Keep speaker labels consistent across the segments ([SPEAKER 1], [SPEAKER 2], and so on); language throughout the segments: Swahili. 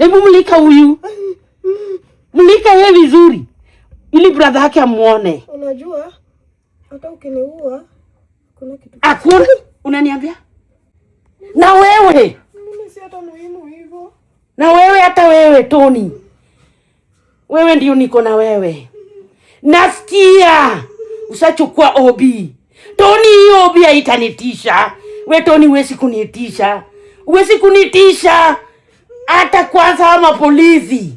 [SPEAKER 1] Hebu mulika huyu. Mulika yeye vizuri. Ili brother yake amuone.
[SPEAKER 2] Unajua hata ukiniua kuna kitu.
[SPEAKER 1] Hakuna. Unaniambia? Na wewe.
[SPEAKER 2] Mimi si hata muhimu hivyo.
[SPEAKER 1] Na wewe hata wewe Tony. Wewe ndio niko na wewe. Nasikia. Usachukua obi. Tony hiyo obi haitanitisha. We Tony huwezi kunitisha. Huwezi kunitisha. Hata kwanza ama polisi.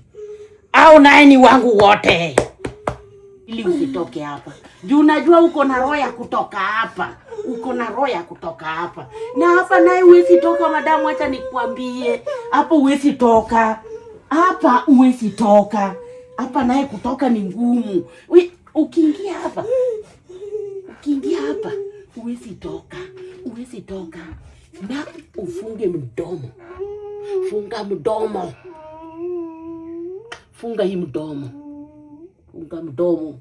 [SPEAKER 1] Au naye ni wangu wote. Ili usitoke hapa. Juu unajua uko na roho ya kutoka hapa. Uko na roho ya kutoka hapa. Na hapa naye huwezi toka madamu, acha nikwambie. Hapo huwezi toka. Hapa huwezi toka. Hapa naye kutoka ni ngumu. Ukiingia hapa. Ukiingia hapa huwezi toka. Huwezi toka. Na ufunge mdomo. Funga mdomo. Funga hii mdomo. Funga mdomo.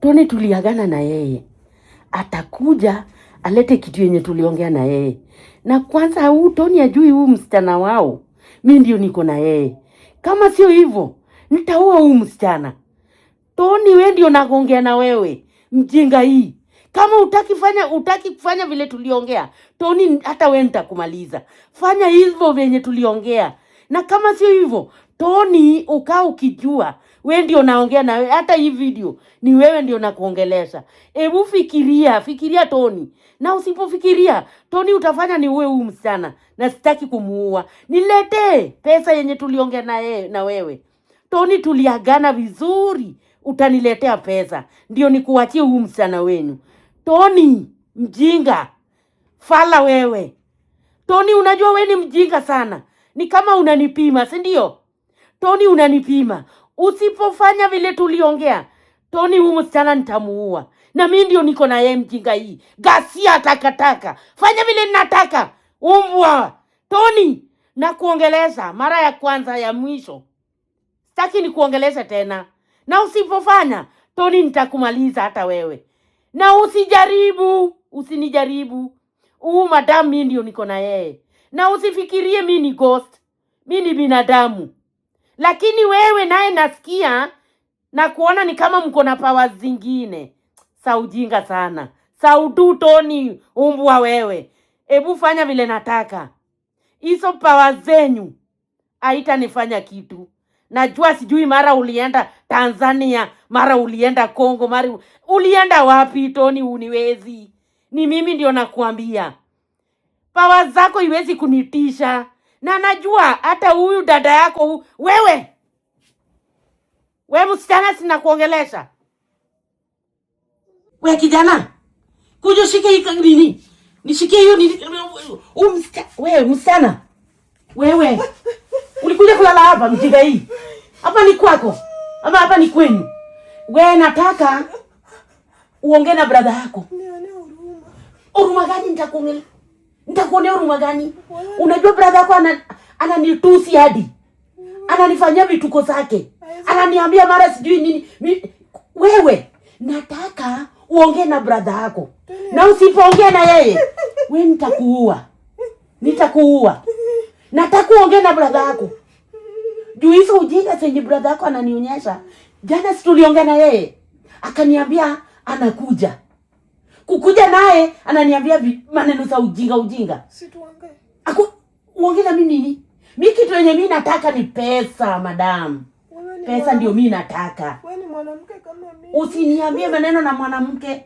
[SPEAKER 1] Tony tuliagana na yeye. Atakuja alete kitu yenye tuliongea na yeye. Na kwanza huu Tony ajui huu msichana wao. Mimi ndio niko na yeye. Kama sio hivyo, nitaua huu msichana. Tony wewe ndio naongea na wewe. Mjinga hii. Kama utaki kufanya vile tuliongea, Tony hata wewe nitakumaliza. Fanya hivyo venye tuliongea. Na kama sio hivyo, Tony ukaa ukijua wewe ndio naongea na wewe. Hata hii video ni wewe ndio nakuongelesha. Hebu fikiria Tony. Na usipofikiria, Tony utafanya ni uwe huu msichana. Na sitaki kumuua. Niletee pesa yenye tuliongea na wewe. Tony tuliagana vizuri. Utaniletea pesa. Ndio nikuachie huu msichana wenu. Tony, mjinga. Fala wewe. Tony unajua wewe ni mjinga sana. Ni kama unanipima, si ndio? Tony unanipima. Usipofanya vile tuliongea, Tony huyu msichana nitamuua. Na mimi ndio niko na yeye mjinga hii. Gasia takataka. Fanya vile ninataka. Umbwa. Tony, nakuongeleza mara ya kwanza ya mwisho. Sitaki nikuongeleze tena. Na usipofanya, Tony nitakumaliza hata wewe. Na usinijaribu. Madam mimi ndio niko na yeye. Na usifikirie mimi ni ghost. Mimi ni binadamu. Lakini wewe naye nasikia na kuona ni kama mko na powers zingine. Saujinga sana. Saudu Tony, umbwa wewe. Hebu fanya vile nataka. Hizo powers zenyu haitanifanya kitu. Najua sijui mara ulienda Tanzania, mara ulienda Kongo, mara ulienda wapi Tony uniwezi. Ni mimi ndio nakuambia. Power zako iwezi kunitisha. Na najua hata huyu dada yako wewe. Wewe msichana sina kuongelesha. Wewe kijana. Kuja shike hii nini? Nishikie hiyo nini? Wewe msichana. Wewe. Ulikuja kulala hapa mjinga hii. Hapa ni kwako. Ama hapa ni kwenu. Wewe nataka uongee na brother yako.
[SPEAKER 2] Nione huruma.
[SPEAKER 1] Huruma gani nitakuongelea? Nitakuonea huruma gani? Unajua brother yako ananitusi hadi. Ananifanyia vituko zake. Ananiambia mara sijui nini. Wewe nataka uongee na brother yako. Na usipoongea na yeye, wewe nitakuua. Nataka uongee na brother yako. Juu hizo ujinga zenye brother yako ananionyesha. Jana si tuliongea na yeye. Akaniambia anakuja. Kukuja naye ananiambia maneno za ujinga.
[SPEAKER 2] Si tuongee.
[SPEAKER 1] Uongee na mimi nini? Mimi kitu yenye mimi nataka ni pesa, madam. Pesa ndio mimi nataka.
[SPEAKER 2] Wewe ni mwanamke kama mimi.
[SPEAKER 1] Usiniambie maneno na mwanamke.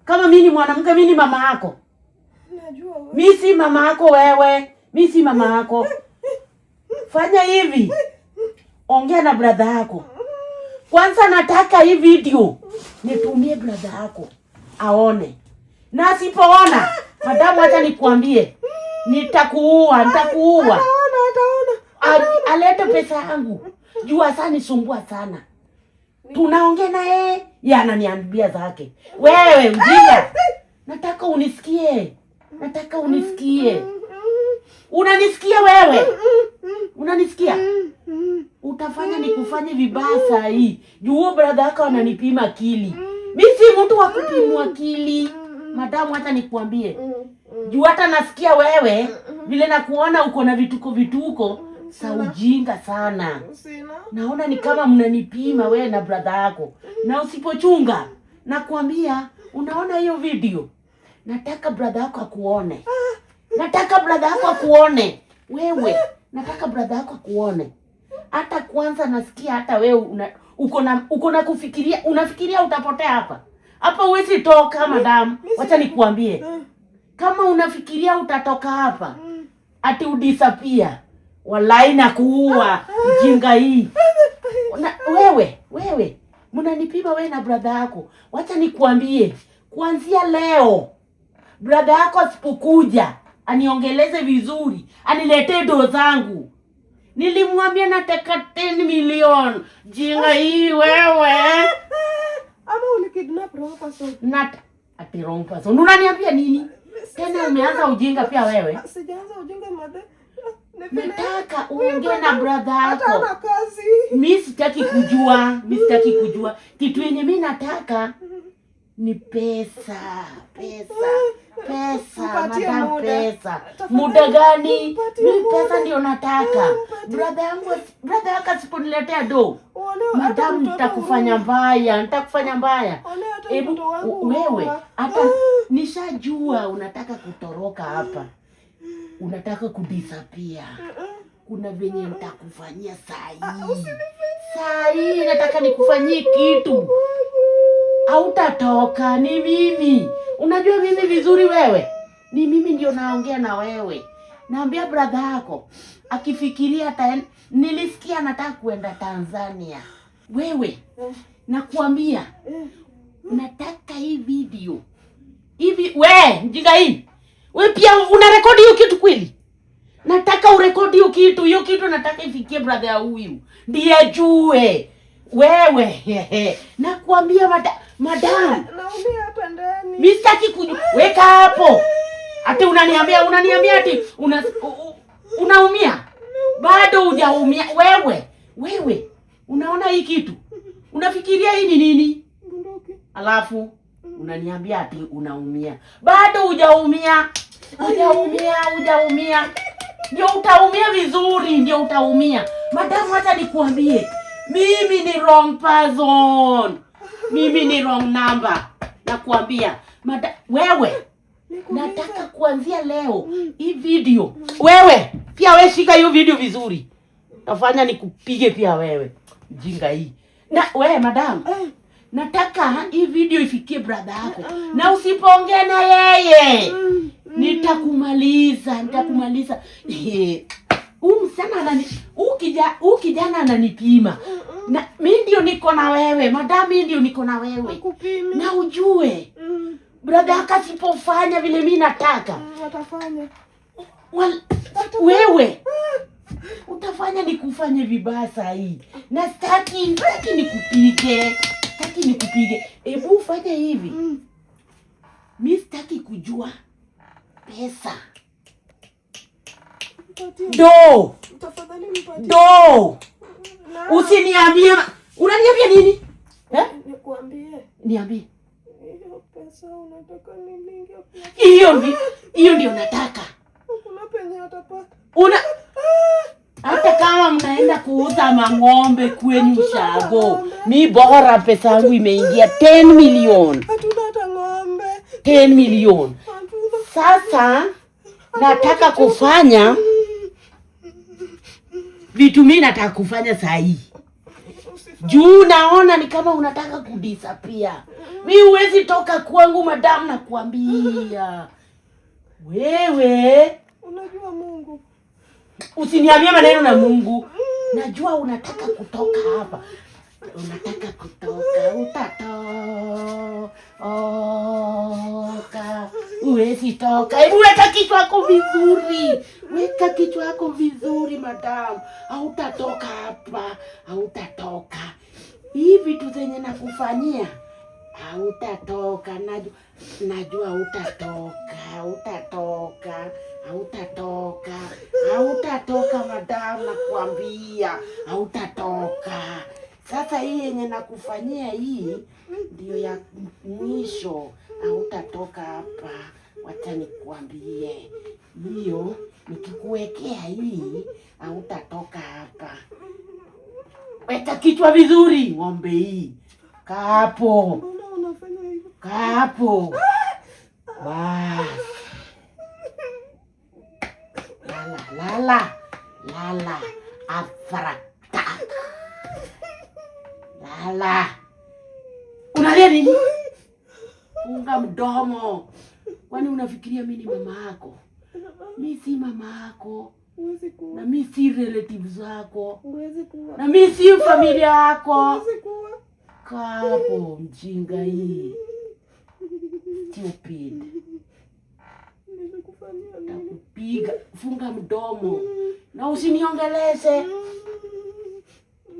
[SPEAKER 1] Kama mimi ni mwanamke, mimi ni mama yako.
[SPEAKER 2] Najua wewe.
[SPEAKER 1] Mimi si mama yako wewe. Mimi si mama yako. Fanya hivi. Ongea na brother yako. Kwanza nataka hii video nitumie brother yako aone. Na asipoona, madamu acha nikwambie, nitakuua.
[SPEAKER 2] Ataona.
[SPEAKER 1] Alete pesa yangu. Jua sana nisumbua sana. Tunaongea na yeye, ananiambia zake. Wewe mjinga. Nataka unisikie. Unanisikia wewe? Unanisikia? Utafanya nikufanye vibaya saa hii. Juu brother yako ananipima akili. Mimi si mtu wa kupimwa akili. Madamu, hata nikuambie. Juu hata nasikia wewe vile nakuona uko na vituko sa ujinga sana. Naona ni kama mnanipima wewe na brother yako. Na usipochunga, nakwambia, unaona hiyo video? Nataka brother yako akuone. Nataka brother yako akuone. Wewe, nataka brother yako akuone. Hata kwanza nasikia hata wewe uko na kufikiria, unafikiria utapotea hapa. Hapa huwezi toka madam. Wacha nikuambie. Kama unafikiria utatoka hapa, ati udisappear, wallahi na kuua mjinga hii. Wewe, mnanipima wewe na brother yako. Wacha nikuambie, kuanzia leo brother yako asipokuja aniongeleze vizuri, aniletee do zangu. Nilimwambia nataka 10 million. Jinga hii wewe.
[SPEAKER 2] Ama ulikidnap wrong person.
[SPEAKER 1] Ati wrong person. Unaniambia nini? Tena umeanza ujinga pia wewe.
[SPEAKER 2] Sijaanza ujinga mother.
[SPEAKER 1] Nataka uongee na brother yako.
[SPEAKER 2] Hata na kazi.
[SPEAKER 1] Mimi sitaki kujua. Kitu yenye mimi nataka ni pesa. Madam, pesa. Muda gani? Mimi pesa ndio nataka. Brother yako asiponiletea do, madam, nitakufanya mbaya. Hebu wewe, hata nishajua unataka kutoroka hapa. Unataka kudisappear. Kuna venye nitakufanyia saa hii nataka nikufanyie kitu. Hautatoka, ni mimi. Unajua mimi vizuri wewe. Ni mimi ndio naongea na wewe. Naambia brother yako akifikiria nilisikia anataka kuenda Tanzania. Wewe, nakuambia nataka hii video. Mjinga hii. Wewe pia unarekodi hiyo kitu kweli? Nataka urekodi hiyo kitu nataka ifikie brother ya huyu. Ndiye ajue. Wewe, nakuambia madam.
[SPEAKER 2] Naumia hapa ndani.
[SPEAKER 1] Mimi sitaki kujua. Weka hapo. Ati unaniambia ati unaumia? Bado hujaumia. Wewe, unaona hii kitu? Unafikiria hii ni nini? Alafu unaniambia ati unaumia. Bado hujaumia. Ndio utaumia vizuri, ndio utaumia. Madam, hata nikuambie, mimi ni wrong person. Mimi ni wrong number. Nakuambia, wewe, nataka kuanzia leo hii video. Wewe, pia wewe shika hiyo video vizuri. Tafanya nikupige pia wewe. Mjinga hii. Na wewe madam, nataka hii video ifikie brother yako. Na usipoongea na yeye, nitakumaliza. Kijana ananipima. Na mimi ndio niko na wewe. Madam, mimi ndio niko na wewe. Na ujue brother yako asipofanya vile mimi nataka,
[SPEAKER 2] watafanya.
[SPEAKER 1] Wewe utafanya nikufanye vibaya saa hii. Na sitaki nikupige. Hebu fanya hivi. Mimi sitaki kujua pesa. Do.
[SPEAKER 2] Tafadhali nipatie.
[SPEAKER 1] Do. Usiniambie. Unaniambia nini?
[SPEAKER 2] Nikwambie.
[SPEAKER 1] Niambie.
[SPEAKER 2] Hiyo pesa unataka nilinge pia.
[SPEAKER 1] Hiyo ndio nataka.
[SPEAKER 2] Kuna penye atapata.
[SPEAKER 1] Hata kama mnaenda kuuza mang'ombe kwenye shago, mi bora pesa yangu imeingia 10 million.
[SPEAKER 2] Hatuna hata ng'ombe.
[SPEAKER 1] 10 million. Sasa nataka kufanya vitu mimi nataka kufanya saa hii. Juu naona ni kama unataka kudisappear. Mimi huwezi toka kwangu madam, na kuambia. Wewe
[SPEAKER 2] unajua Mungu.
[SPEAKER 1] Usiniambie maneno na Mungu. Najua unataka kutoka hapa. Unataka kutoka, utatoka. Huwezi toka. Hebu weka kichwa yako vizuri. Madam. Hautatoka hapa. Hautatoka. Hii vitu zenye nakufanyia, hautatoka. Najua utatoka. Hautatoka. Hautatoka madam, nakwambia. Hautatoka. Sasa hii yenye nakufanyia hii ndio ya mwisho. Hautatoka hapa. Wacha nikwambie. Hiyo nikikuwekea hii hautatoka hapa. Weka kichwa vizuri, ng'ombe hii. Kaa hapo.
[SPEAKER 2] Mbona unafanya hivyo?
[SPEAKER 1] Kaa hapo. Bas. Lala. Afrata. Lala. Unalia nini? Funga mdomo. Kwani unafikiria mimi ni mama yako? Mimi si mama yako.
[SPEAKER 2] Huwezi kuwa.
[SPEAKER 1] Na mimi si relative zako.
[SPEAKER 2] Huwezi kuwa.
[SPEAKER 1] Na mimi si familia yako.
[SPEAKER 2] Huwezi kuwa.
[SPEAKER 1] Kaa hapo, mjinga hii. Stupid.
[SPEAKER 2] Nimekufanyia nini?
[SPEAKER 1] Takupiga. Funga mdomo. Na usiniongeleze.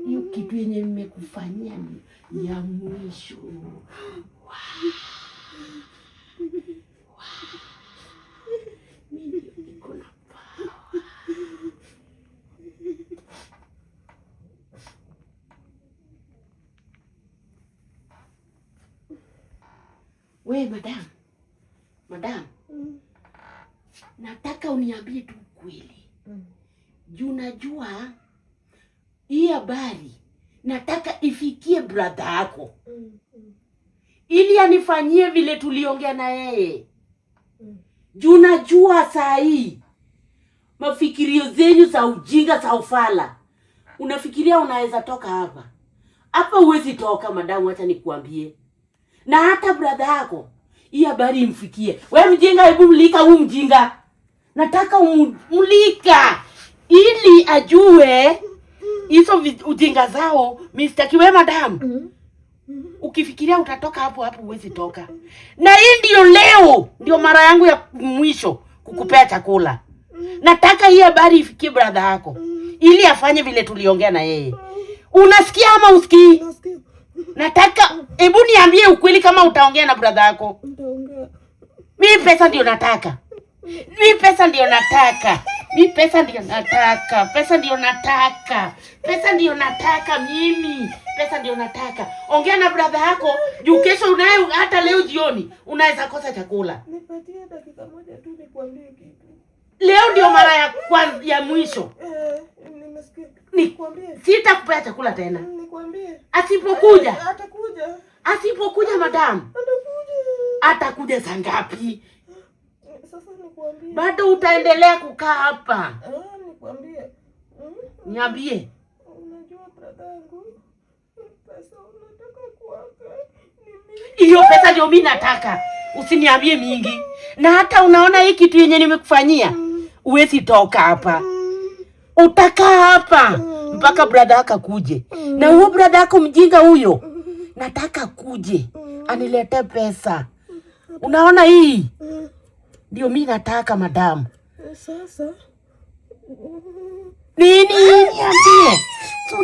[SPEAKER 1] Hiyo kitu yenye nimekufanyia ni ya mwisho. Mimi niko na power. We madam. Nataka uniambie tu kweli. Juu najua hii habari nataka ifikie brother yako. Ili anifanyie vile tuliongea na yeye. Juu najua saa hii mafikirio zenyu za ujinga za ufala. Unafikiria unaweza toka hapa. Hapa huwezi toka madam, acha nikuambie. Na hata brother yako hii habari imfikie. We mjinga, hebu mlika huu mjinga. Nataka umulika ili ajue hizo ujinga zao. Mr. We madam. Ukifikiria utatoka hapo huwezi toka. Na hii ndio leo ndio mara yangu ya mwisho kukupea chakula. Nataka hii habari ifikie brother yako ili afanye vile tuliongea na yeye. Unasikia ama usikii?
[SPEAKER 2] Nasikia.
[SPEAKER 1] Nataka hebu niambie ukweli kama utaongea na brother yako.
[SPEAKER 2] Nitaongea.
[SPEAKER 1] Mimi pesa ndio nataka. Pesa ndio nataka. Ongea na brother yako juu kesho unaye hata leo jioni unaweza kosa chakula.
[SPEAKER 2] Nipatie dakika moja tu nikwambie kitu.
[SPEAKER 1] Leo ndio mara ya mwisho.
[SPEAKER 2] Nimesikia.
[SPEAKER 1] Nikwambie. Sitakupea chakula tena.
[SPEAKER 2] Nikwambie.
[SPEAKER 1] Asipokuja.
[SPEAKER 2] Atakuja.
[SPEAKER 1] Asipokuja madam. Atakuja saa ngapi?
[SPEAKER 2] Sasa nikwambie.
[SPEAKER 1] Bado utaendelea kukaa hapa.
[SPEAKER 2] Nikwambie.
[SPEAKER 1] Niambie.
[SPEAKER 2] Unajua brother yangu, pesa unataka kuwaka ni mingi.
[SPEAKER 1] Hiyo pesa ndio mimi nataka. Usiniambie mingi. Na hata unaona hii kitu yenye nimekufanyia, huwezi toka hapa. Utakaa hapa mpaka brother yako kuje. Na huyo brother yako mjinga huyo, nataka kuje aniletee pesa. Unaona hii? Ndio mimi nataka madam.
[SPEAKER 2] Sasa
[SPEAKER 1] Nini?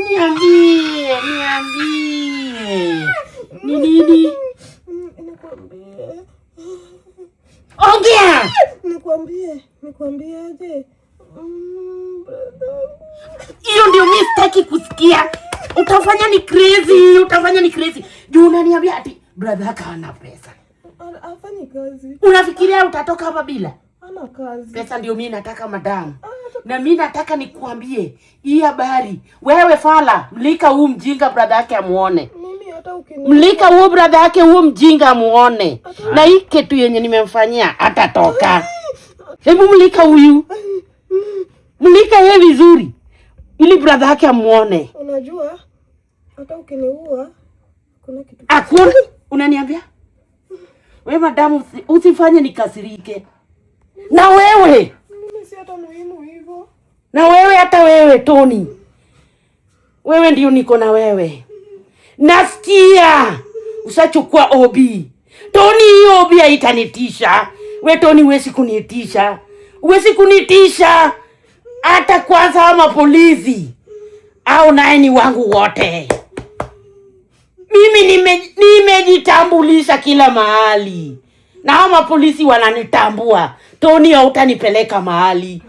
[SPEAKER 1] Niambie. Niambie. Ni nini?
[SPEAKER 2] nikwambie.
[SPEAKER 1] Ongea.
[SPEAKER 2] Nikwambie aje? Brother.
[SPEAKER 1] Hiyo ndio mimi sitaki kusikia. Utafanya ni crazy. Juu unaniambia ati brother yako hana pesa.
[SPEAKER 2] Hafanyi kazi.
[SPEAKER 1] Unafikiria utatoka hapa bila?
[SPEAKER 2] Hana kazi.
[SPEAKER 1] Pesa ndio mimi nataka madam. Na mimi nataka nikuambie hii habari. Wewe fala, mlika huu mjinga brother yake amuone.
[SPEAKER 2] Mimi hata
[SPEAKER 1] Mlika huo brother yake huo mjinga amuone. Na hii kitu yenye nimemfanyia atatoka. Hebu mlika huyu. Mlika yeye vizuri. Ili brother yake amuone.
[SPEAKER 2] Unajua hata ukiniua kuna kitu.
[SPEAKER 1] Hakuna. Unaniambia? Wewe madam usifanye nikasirike. Na wewe.
[SPEAKER 2] Mimi si hata muhimu hivyo.
[SPEAKER 1] Na wewe hata wewe Tony. Wewe ndio niko na wewe. Nasikia. Usachukua obi. Tony hiyo obi haitanitisha. We Tony huwezi kunitisha. Hata kwanza ama polisi. Au naye ni wangu wote. Mimi nimejitambulisha kila mahali. Na hao mapolisi wananitambua. Tony hautanipeleka mahali.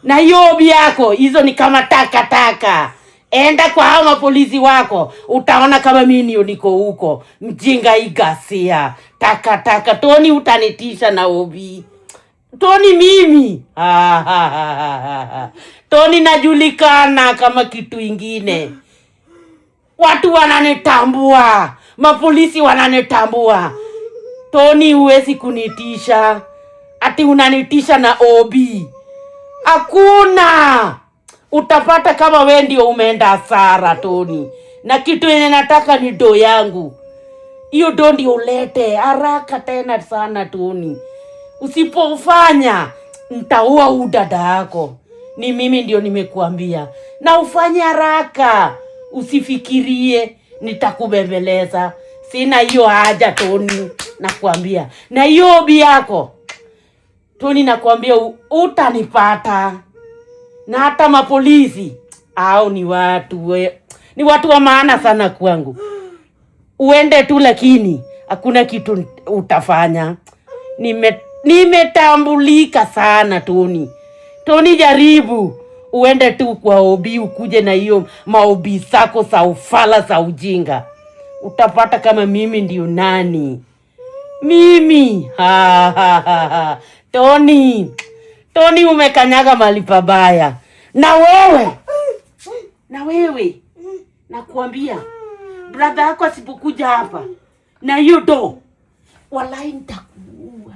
[SPEAKER 1] Na hiyo obi yako, hizo ni kama taka. Enda kwa hao mapolisi wako, utaona kama mimi niko huko. Mjinga igasia. Taka. Tony utanitisha na obi. Tony mimi. Tony najulikana kama kitu ingine. Watu wananitambua. Mapolisi wananitambua. Tony huwezi kunitisha. Ati unanitisha na obi. Hakuna. Utapata kama wewe ndio umeenda hasara Tony. Na kitu yenye nataka ni do yangu. Hiyo do ndio ulete haraka tena sana Tony. Usipofanya nitaua udada yako. Ni mimi ndio nimekuambia. Na ufanye haraka. Usifikirie nitakubembeleza. Sina hiyo haja Tony, nakwambia. Na hiyo obi yako Tony, nakwambia utanipata. Na hata mapolisi au ni watu wa maana sana kwangu. Uende tu, lakini hakuna kitu utafanya. Nimetambulika sana Tony. Tony, jaribu uende tu kwa obi, ukuje na hiyo maobi zako za ufala za ujinga. Utapata kama mimi ndio nani. Mimi. Tony umekanyaga mahali pabaya. Na wewe. Nakuambia, brother yako asipokuja hapa na hiyo do, wallahi nitakuua.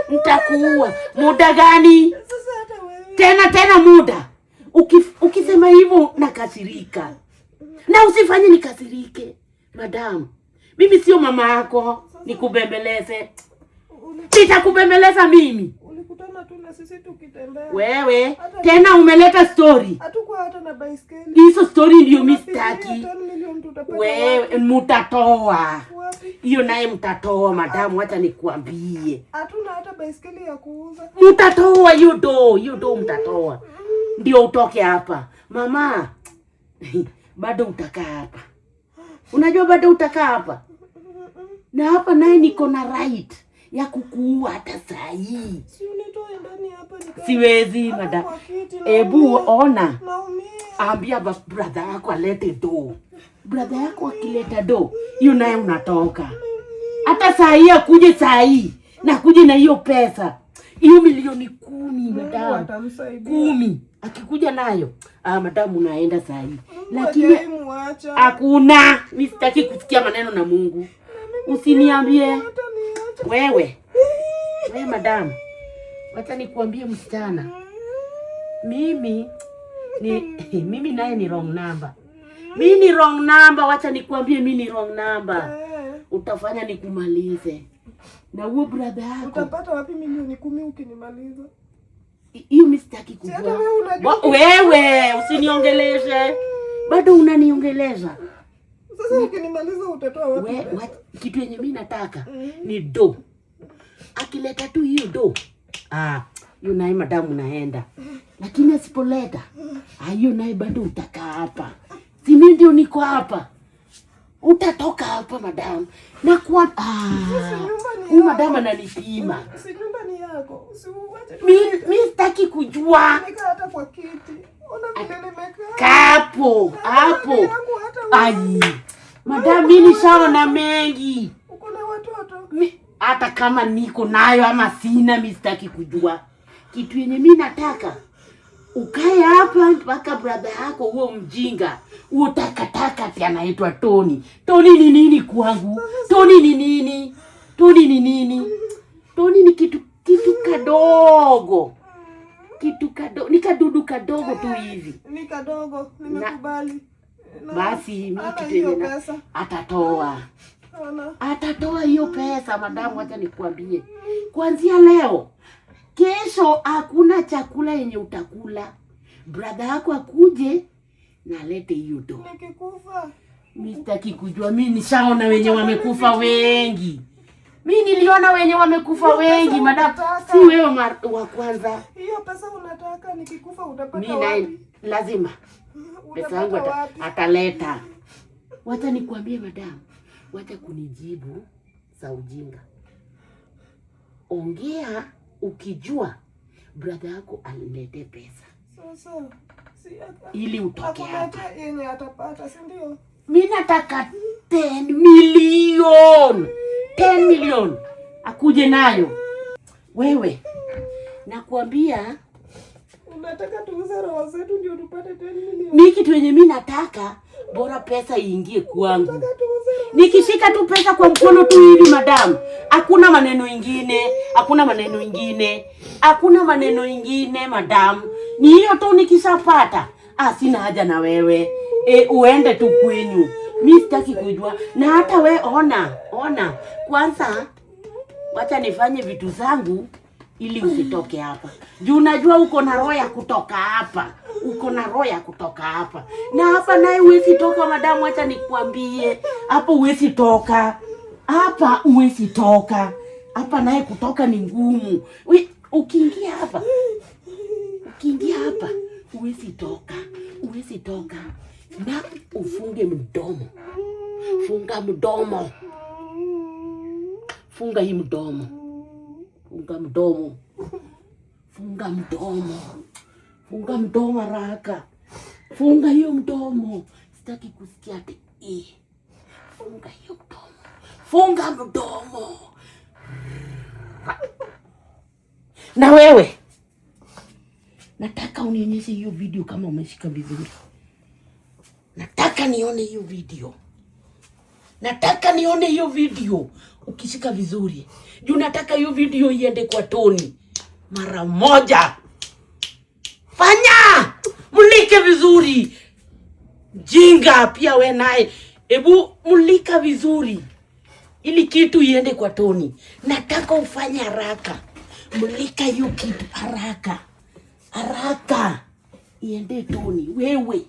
[SPEAKER 1] Nitakuua. Muda gani? Tena muda. Ukisema hivyo nakasirika. Na usifanye nikasirike. Madam, mimi sio mama yako nikubembeleze. Nitakubembeleza mimi.
[SPEAKER 2] Ulikutana tu na sisi tukitembea.
[SPEAKER 1] Wewe tena umeleta story.
[SPEAKER 2] Hatakuwa hata na baiskeli.
[SPEAKER 1] Hizo story ndio mistaki. Wewe mtatoa. Hiyo naye mtatoa madam, acha nikuambie.
[SPEAKER 2] Hatuna hata baiskeli ya kuuza.
[SPEAKER 1] Mtatoa hiyo do mtatoa. Ndio utoke hapa. Mama, bado utakaa hapa. Unajua bado utakaa hapa. Na hapa naye niko na right ya kukuua hata saa hii.
[SPEAKER 2] Si unitoe ndani hapa nika.
[SPEAKER 1] Siwezi madam. Ebu ona. Ambia brother yako alete do. Brother yako akileta do, hiyo naye unatoka. Hata saa hii akuje saa hii. Na kuje na hiyo pesa. Hiyo milioni 10 madam. 10. Akikuja nayo, madam unaenda saa hii. Lakini hakuna, mimi sitaki kusikia maneno na Mungu. Usiniambie. Wewe madam, wacha nikuambie msichana. Mimi naye ni wrong number. Mimi ni wrong number, wacha nikuambie mimi ni wrong number. Utafanya nikumalize. Na huo brother yako.
[SPEAKER 2] Utapata wapi milioni 10 ukinimaliza?
[SPEAKER 1] Hiyo mistaki kujua. Wewe usiniongeleshe. Bado unaniongeleza.
[SPEAKER 2] Sasa ukinimaliza utatoa wapi?
[SPEAKER 1] Kitu yenye mimi nataka ni do. Akileta tu hiyo do. Hiyo naye madam unaenda. Lakini asipoleta, hiyo naye bado utakaa hapa. Si mimi ndio niko hapa. Utatoka hapa madam. Na kwa huyu madam ananipima.
[SPEAKER 2] Si nyumba ni yako. Usiuache.
[SPEAKER 1] Mimi sitaki kujua.
[SPEAKER 2] Nika hata kwa kiti. Ona vile nimekaa.
[SPEAKER 1] Hapo. Ai. Madam, mimi nishaona mengi.
[SPEAKER 2] Uko na watoto?
[SPEAKER 1] Hata kama niko nayo ama sina, mimi sitaki kujua. Kitu yenye mimi nataka ukae hapa mpaka brother yako huo mjinga, huo takataka ati anaitwa Tony. Tony ni nini kwangu? Tony ni nini? Tony ni kitu kadogo. Ni kadudu kadogo tu hivi.
[SPEAKER 2] Ni kadogo, nimekubali.
[SPEAKER 1] Basi mimi kitu yenye atatoa hiyo pesa madamu, acha nikuambie. Kuanzia leo, kesho hakuna chakula yenye utakula. Brother yako akuje na alete hiyo do.
[SPEAKER 2] Nikikufa.
[SPEAKER 1] Mimi sitaki kujua, mimi nishaona wenye wamekufa wengi. Mimi niliona wenye wamekufa wengi madamu, si wewe wa kwanza.
[SPEAKER 2] Hiyo pesa unataka nikikufa utapata wapi?
[SPEAKER 1] Mimi lazima Pesa yangu ataleta. Wacha nikwambie madam, wacha kunijibu za ujinga. Ongea ukijua brother yako alilete pesa.
[SPEAKER 2] Sasa
[SPEAKER 1] ili utoke hapa.
[SPEAKER 2] Yenye atapata, si ndio?
[SPEAKER 1] Mimi nataka 10 million. 10 million. Akuje nayo. Wewe nakwambia
[SPEAKER 2] unataka tuuze roho zetu ndio tupate 10 million.
[SPEAKER 1] Mimi kitu yenye mimi nataka bora pesa iingie kwangu. Nikishika tu pesa kwa mkono tu hivi madam, hakuna maneno ingine, hakuna maneno ingine. Hakuna maneno ingine madam. Ni hiyo tu nikishapata. Sina haja na wewe. Uende tu kwenyu. Mimi sitaki kujua. Na hata we ona. Kwanza wacha nifanye vitu zangu ili usitoke hapa. Juu unajua uko na roho ya kutoka hapa. Na hapa naye huwezi toka madam, acha nikwambie. Hapo huwezi toka. Hapa naye kutoka ni ngumu. Ukiingia hapa huwezi toka. Na ufunge mdomo. Funga mdomo. Funga hii mdomo. Funga mdomo haraka. Funga hiyo mdomo. Sitaki kusikia ati funga hiyo mdomo. Funga mdomo. Na wewe nataka unionyeshe hiyo video kama umeshika vizuri. Nataka nione hiyo video ukishika vizuri. Juu nataka hiyo video iende kwa Tony mara moja. Fanya! Mulike vizuri. Jinga pia we naye. Ebu mulika vizuri. Ili kitu iende kwa Tony. Nataka ufanye haraka. Mulika hiyo kitu haraka. Iende Tony. Wewe.